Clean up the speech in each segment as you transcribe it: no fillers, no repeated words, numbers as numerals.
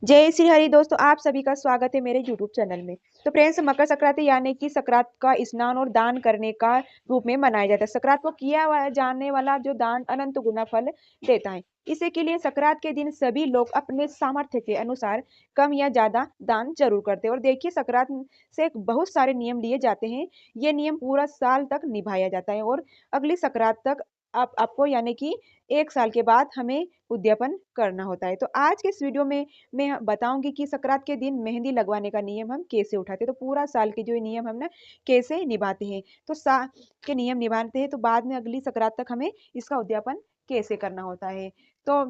जय श्री हरि दोस्तों, आप सभी का स्वागत है मेरे YouTube चैनल में। तो फ्रेंड्स, मकर संक्रांति यानी कि संक्रांत का स्नान और दान करने का रूप में मनाया जाता है। संक्रांत को किया जाने वाला जो दान अनंत गुना फल देता है। इसी के लिए संक्रांत के दिन सभी लोग अपने सामर्थ्य के अनुसार कम या ज्यादा दान जरूर करते हैं। और देखिए, संक्रांत से बहुत सारे नियम लिए जाते हैं। ये नियम पूरा साल तक निभाया जाता है और अगली संक्रांत तक आपको यानी कि 1 साल के बाद हमें उद्यापन करना होता है। तो आज के इस वीडियो में मैं बताऊंगी कि संक्रांत के दिन मेहंदी लगवाने का नियम हम कैसे उठाते हैं। तो पूरा साल के जो ये नियम हम ना कैसे निभाते हैं। तो साल के नियम निभाते हैं तो बाद में अगली संक्रांत तक हमें इसका उद्यापन कैसे करना होता है। तो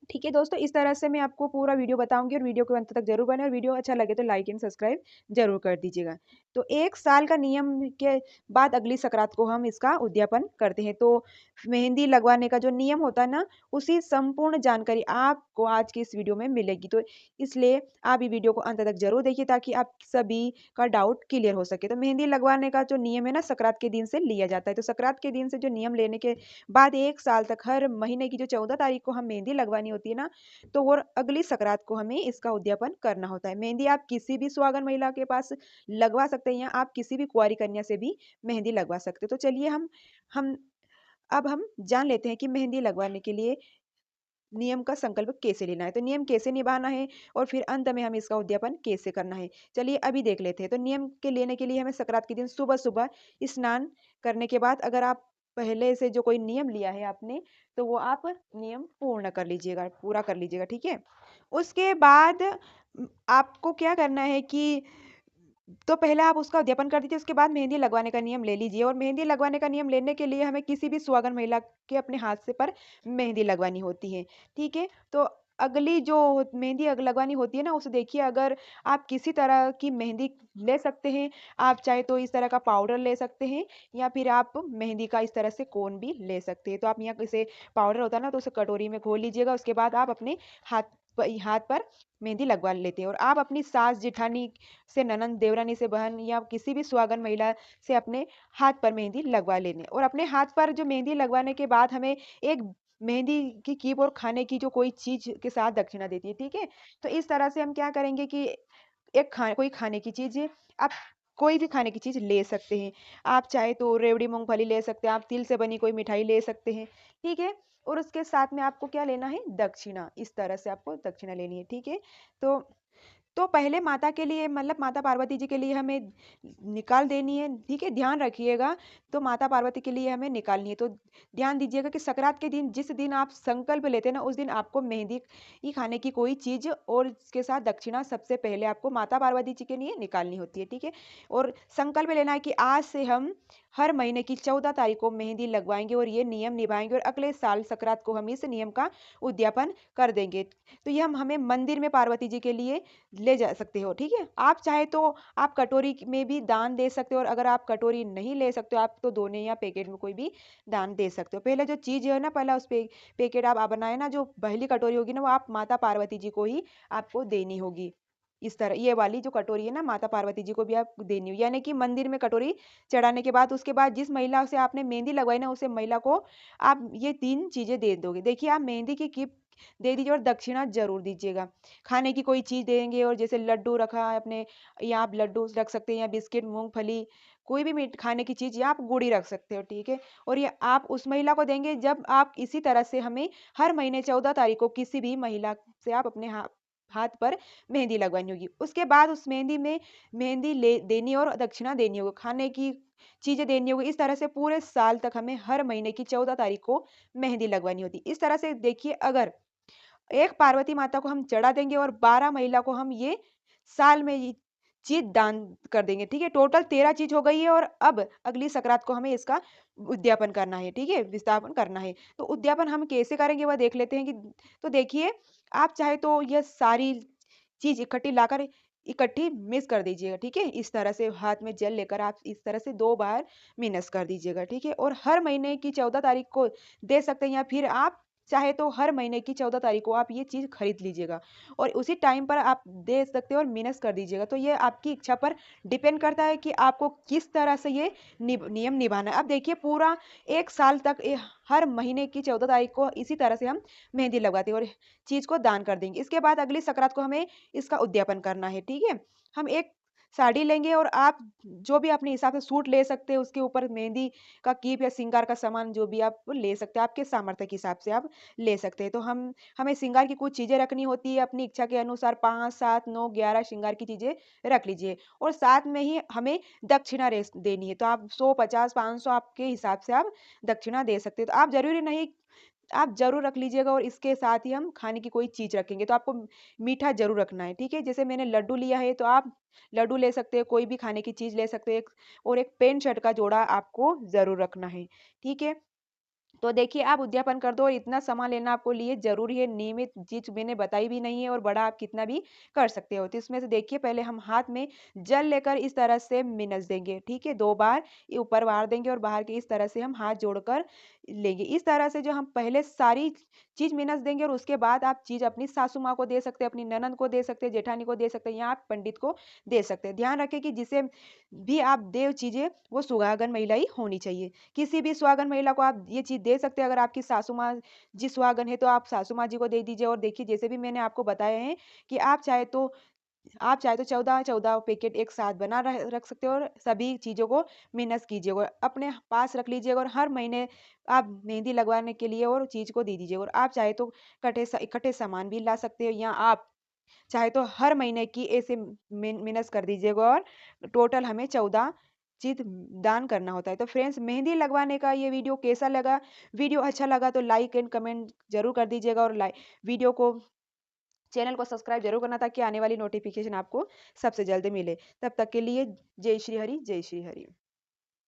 ठीक है दोस्तों, इस तरह से मैं आपको पूरा वीडियो बताऊंगी और वीडियो को अंत तक जरूर बने और वीडियो अच्छा लगे तो लाइक एंड सब्सक्राइब जरूर कर दीजिएगा। तो 1 साल का नियम के बाद अगली संक्रांत को हम इसका उद्यापन करते हैं। तो मेहंदी लगवाने का जो नियम होता है ना, उसी संपूर्ण जानकारी आपको आज की इस वीडियो में मिलेगी। तो इसलिए आप ये वीडियो को अंत तक जरूर देखिए ताकि आप सभी का डाउट क्लियर हो सके। तो मेहंदी लगवाने का जो नियम है ना, संक्रांत के दिन से लिया जाता है। तो संक्रांत के दिन से जो नियम लेने के बाद 1 साल तक हर महीने की जो 14 तारीख को हम मेहंदी लगवानी होती है ना, तो वो अगली संक्रांत को हमें इसका उद्यापन करना होता है। मेहंदी आप किसी भी सुहागन महिला के पास लगवा सकते हैं या आप किसी भी कुंवारी कन्या से भी मेहंदी लगवा सकते हैं। तो चलिए हम अब हम जान लेते हैं कि मेहंदी लगवाने के लिए नियम का संकल्प कैसे लेना है, तो नियम कैसे निभाना है और फिर अंत में हमें इसका उद्यापन कैसे करना है। चलिए अभी देख लेते हैं। तो नियम के लेने के लिए हमें संक्रांत के दिन सुबह सुबह स्नान करने के बाद अगर आप पहले से जो कोई नियम लिया है आपने, तो वो आप नियम पूर्ण कर लीजिएगा, पूरा कर लीजिएगा, ठीक है। उसके बाद आपको क्या करना है कि तो पहले आप उसका अध्यापन कर दीजिए, उसके बाद मेहंदी लगवाने का नियम ले लीजिए। और मेहंदी लगवाने का नियम लेने के लिए हमें किसी भी सुहागन महिला के अपने हाथ से पर मेहंदी लगवानी होती है, ठीक है। तो अगली जो मेहंदी लगवानी होती है ना, उसे देखिए, अगर आप किसी तरह की मेहंदी ले सकते हैं। आप चाहे तो इस तरह का पाउडर ले सकते हैं या फिर आप मेहंदी का इस तरह से कोन भी ले सकते हैं। तो आप यहाँ जैसे पाउडर होता है ना, तो उसे कटोरी में घोल लीजिएगा। उसके बाद आप अपने हाथ हाथ पर मेहंदी लगवा लेते हैं और आप अपनी सास जेठानी से, ननंद देवरानी से, बहन या किसी भी सुहागन महिला से अपने हाथ पर मेहंदी लगवा लेने। और अपने हाथ पर जो मेहंदी लगवाने के बाद हमें एक मेहंदी की कीप और खाने की जो कोई चीज के साथ दक्षिणा देती है, ठीक है। तो इस तरह से हम क्या करेंगे कि कोई खाने की चीज है, आप कोई भी खाने की चीज ले सकते हैं। आप चाहे तो रेवड़ी मूंगफली ले सकते हैं, आप तिल से बनी कोई मिठाई ले सकते हैं, ठीक है। और उसके साथ में आपको क्या लेना है, दक्षिणा। इस तरह से आपको दक्षिणा लेनी है, ठीक है। तो पहले माता के लिए, मतलब माता पार्वती जी के लिए हमें निकाल देनी है, ठीक है, ध्यान रखिएगा। तो माता पार्वती के लिए हमें निकालनी है। तो ध्यान दीजिएगा कि संक्रांत के दिन, जिस दिन आप संकल्प लेते हैं ना, उस दिन आपको मेहंदी ही खाने की कोई चीज और इसके साथ दक्षिणा सबसे पहले आपको माता पार्वती जी के लिए निकालनी होती है, ठीक है। और संकल्प लेना है कि आज से हम हर महीने की 14 तारीख को मेहंदी लगवाएंगे और ये नियम निभाएंगे और अगले साल संक्रांत को हम इस नियम का उद्यापन कर देंगे। तो ये हम हमें मंदिर में पार्वती जी के लिए ले जा सकते हो, ठीक है। आप चाहे तो आप कटोरी में भी दान दे सकते हो और अगर आप कटोरी नहीं ले सकते हो, आप तो दोने या पैकेट में कोई भी दान दे सकते हो। पहले जो चीज है ना, पहला उस पैकेट आप बनाए ना, जो पहली कटोरी होगी ना, वो आप माता पार्वती जी को ही आपको देनी होगी। इस तरह ये वाली जो कटोरी है ना, माता पार्वती जी को भी आप देनी होगी, यानी कि मंदिर में कटोरी चढ़ाने के बाद उसके बाद जिस महिला से आपने मेहंदी लगवाई ना, उसे महिला को आप ये 3 चीजें दे दोगे। देखिए, आप मेहंदी की किप दे दीजिए और दक्षिणा जरूर दीजिएगा। खाने की कोई चीज देंगे और जैसे लड्डू रखा है अपने, या आप लड्डू रख सकते हैं या बिस्किट, मूंगफली, कोई भी मीठ खाने की चीज, या आप गुड़ी रख सकते हो, ठीक है। और ये आप उस महिला को देंगे जब आप इसी तरह से हमें हर महीने 14 तारीख को किसी भी महिला से आप अपने हाथ पर मेहंदी लगवानी होगी। उसके बाद उस मेहंदी में मेहंदी ले देनी और दक्षिणा देनी होगी, खाने की चीजें देनी होगी। इस तरह से पूरे साल तक हमें हर महीने की 14 तारीख को मेहंदी लगवानी होती है। इस तरह से देखिए, अगर एक पार्वती माता को हम चढ़ा देंगे और 12 महिला को हम ये साल में ये चीज दान कर देंगे, ठीक है। टोटल 13 चीज हो गई है और अब अगली संक्रांत को हमें इसका उद्यापन करना है, ठीक है, विस्थापन करना है। तो उद्यापन हम कैसे करेंगे वह देख लेते हैं कि, तो देखिए, आप चाहे तो यह सारी चीज इकट्ठी लाकर इकट्ठी मिक्स कर दीजिएगा, ठीक है। इस तरह से हाथ में जल लेकर आप इस तरह से 2 बार मिक्स कर दीजिएगा, ठीक है। और हर महीने की 14 तारीख को दे सकते हैं या फिर आप चाहे तो हर महीने की 14 तारीख को आप ये चीज़ खरीद लीजिएगा और उसी टाइम पर आप दे सकते हो और माइनस कर दीजिएगा। तो ये आपकी इच्छा पर डिपेंड करता है कि आपको किस तरह से ये नियम निभाना है। अब देखिए पूरा 1 साल तक हर महीने की 14 तारीख को इसी तरह से हम मेहंदी लगवाते हैं और चीज़ को दान कर देंगे। इसके बाद अगली सकरात को हमें इसका उद्यापन करना है, ठीक है? हम एक साड़ी लेंगे और आप जो भी अपने हिसाब से सूट ले सकते हैं, उसके ऊपर मेहंदी का कीप या श्रृंगार का सामान जो भी आप ले सकते हैं, आपके सामर्थ्य के हिसाब से आप ले सकते हैं। तो हमें श्रृंगार की कुछ चीज़ें रखनी होती है अपनी इच्छा के अनुसार 5, 7, 9, 11 श्रृंगार की चीज़ें रख लीजिए और साथ में ही हमें दक्षिणा रेस देनी है। तो आप 100, 50, 500 आपके हिसाब से आप दक्षिणा दे सकते हैं। तो आप ज़रूरी नहीं आप ज़रूर रख लीजिएगा और इसके साथ ही हम खाने की कोई चीज़ रखेंगे, तो आपको मीठा ज़रूर रखना है, ठीक है? जैसे मैंने लड्डू लिया है, तो आप लड्डू ले सकते हैं, कोई भी खाने की चीज़ ले सकते हैं और एक पैंट शर्ट का जोड़ा आपको ज़रूर रखना है, ठीक है? तो देखिए आप उद्यापन कर दो और इतना सामान लेना आपको लिए ज़रूरी है, नियमित चीज़ मैंने बताई भी नहीं है और बड़ा आप कितना भी कर सकते हो। तो इसमें से देखिए पहले हम हाथ में जल लेकर इस तरह से मिनस देंगे, ठीक है? 2 बार ये ऊपर वार देंगे और बाहर के इस तरह से हम हाथ जोड़कर लेंगे। इस तरह से जो हम पहले सारी चीज़ मिनस देंगे और उसके बाद आप चीज़ अपनी सासू माँ को दे सकते हैं, अपनी ननद को दे सकते हैं, जेठानी को दे सकते हैं या आप पंडित को दे सकते हैं। ध्यान रखें कि जिसे भी आप दें चीज़ें, वो सुहागन महिला ही होनी चाहिए। किसी भी सुहागन महिला को आप ये चीज़ दे सकते हैं। अगर आपकी सासू माँ जी सुहागन है तो आप सासू माँ जी को दे दीजिए और देखिए जैसे भी मैंने आपको बताया है कि आप चाहे तो 14-14 पैकेट एक साथ बना रख सकते हो और सभी चीज़ों को मिनस कीजिएगा और अपने पास रख लीजिएगा और हर महीने आप मेहंदी लगवाने के लिए और चीज़ को दे दीजिएगा और आप चाहे तो इकट्ठे सामान भी ला सकते हो या आप चाहे तो हर महीने की ऐसे मिनस कर दीजिएगा और टोटल हमें 14 चीज़ दान करना होता है। तो फ्रेंड्स मेहंदी लगवाने का ये वीडियो कैसा लगा? वीडियो अच्छा लगा तो लाइक एंड कमेंट ज़रूर कर दीजिएगा और वीडियो को चैनल को सब्सक्राइब ज़रूर करना ताकि आने वाली नोटिफ़िकेशन आपको सबसे जल्दी मिले। तब तक के लिए जय श्री हरि, जय श्री हरि।